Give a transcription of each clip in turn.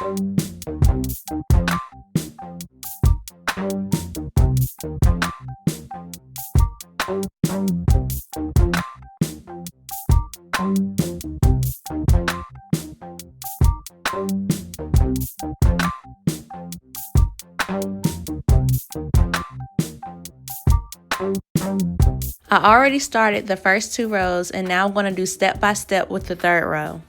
I already started the first 2 rows, and now I'm going to do step by step with the 3rd row.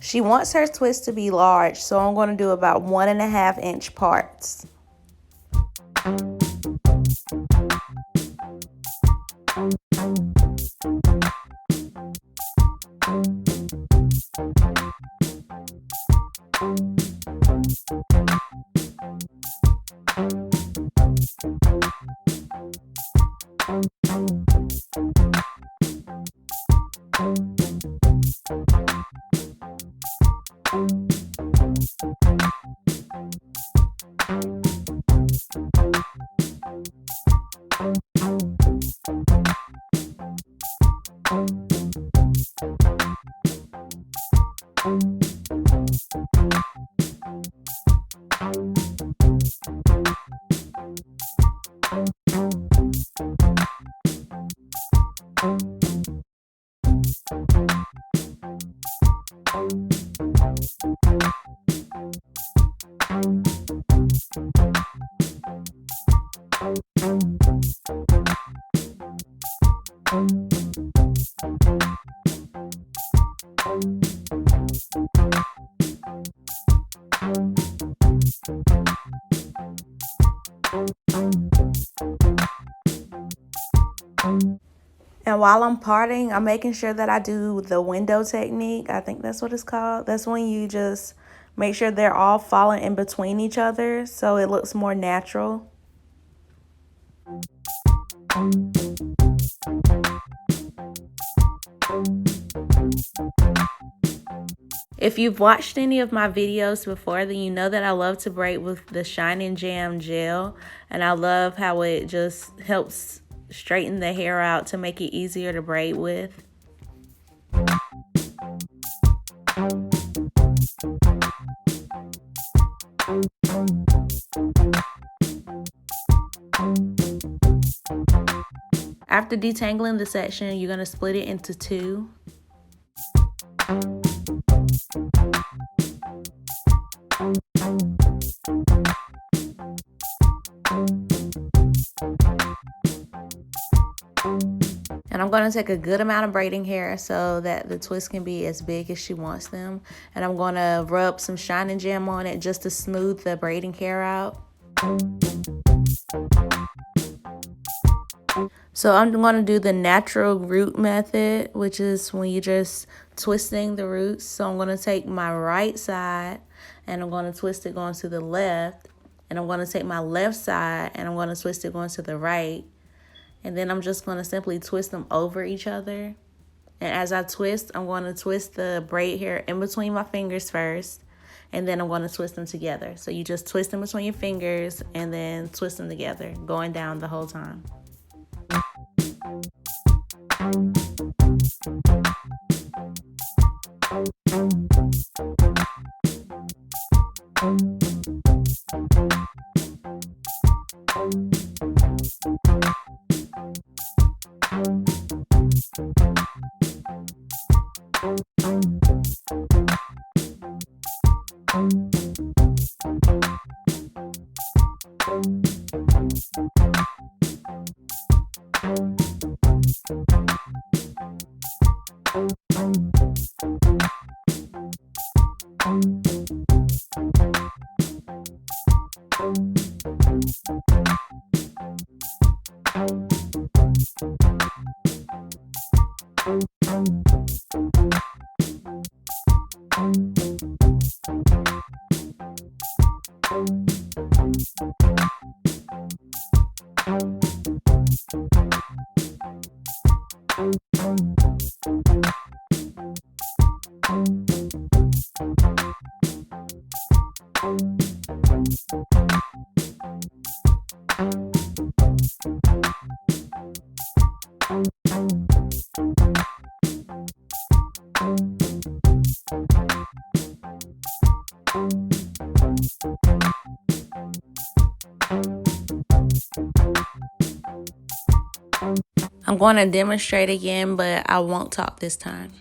She wants her twist to be large, so I'm going to do about 1.5 inch parts. And while I'm parting, I'm making sure that I do the window technique. I think that's what it's called. That's when you just make sure they're all falling in between each other so it looks more natural. If you've watched any of my videos before, then you know that I love to braid with the Shine and Jam gel, and I love how it just helps straighten the hair out to make it easier to braid with. After detangling the section, you're going to split it into 2. And I'm going to take a good amount of braiding hair so that the twists can be as big as she wants them. And I'm going to rub some Shine and Jam on it just to smooth the braiding hair out. So I'm going to do the natural root method, which is when you're just twisting the roots. So I'm going to take my right side and I'm going to twist it going to the left. And I'm going to take my left side and I'm going to twist it going to the right. And then I'm just going to simply twist them over each other. And as I twist, I'm going to twist the braid hair in between my fingers first. And then I'm going to twist them together. So you just twist them between your fingers and then twist them together, going down the whole time. I'm going to demonstrate again, but I won't talk this time.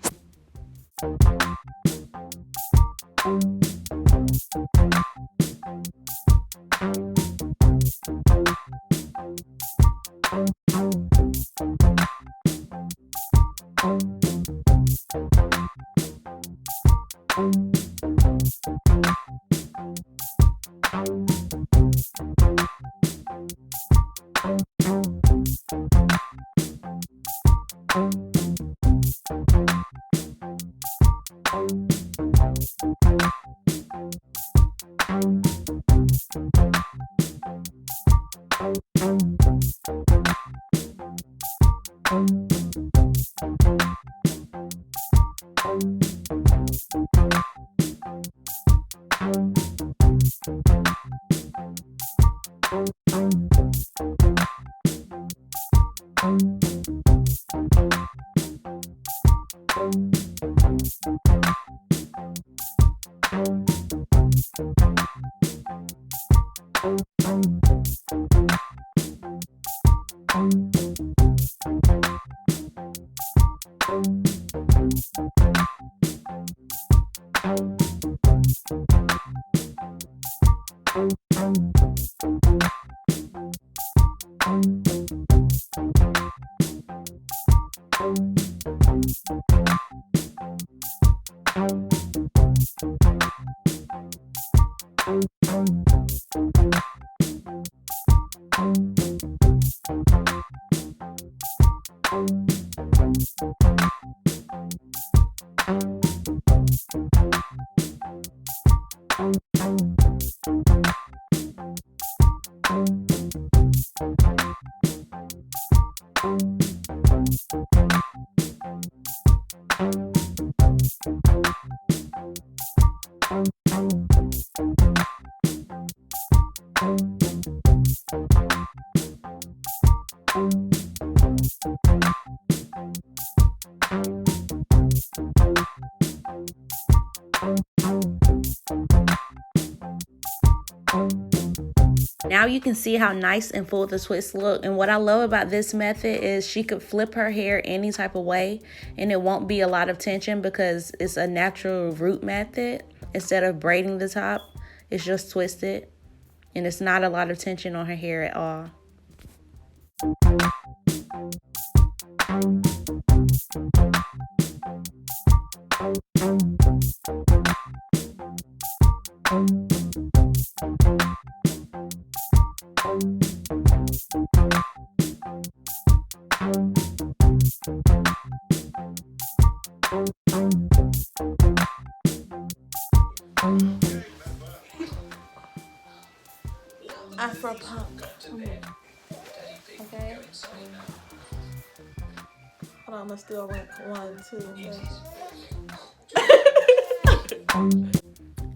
Now you can see how nice and full the twists look. And what I love about this method is she could flip her hair any type of way and it won't be a lot of tension because it's a natural root method. Instead of braiding the top, it's just twisted and it's not a lot of tension on her hair at all. Afro punk. Okay. Hold on, let's do a 1, 2.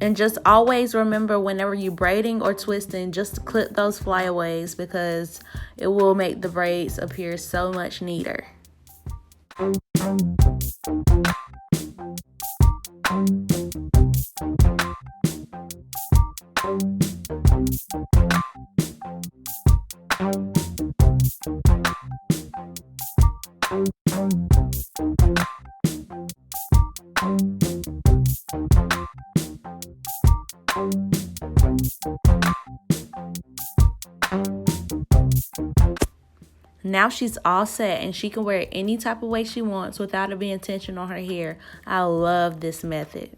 And just always remember whenever you're braiding or twisting, just to clip those flyaways because it will make the braids appear so much neater. Now she's all set and she can wear it any type of way she wants without it being tension on her hair. I love this method.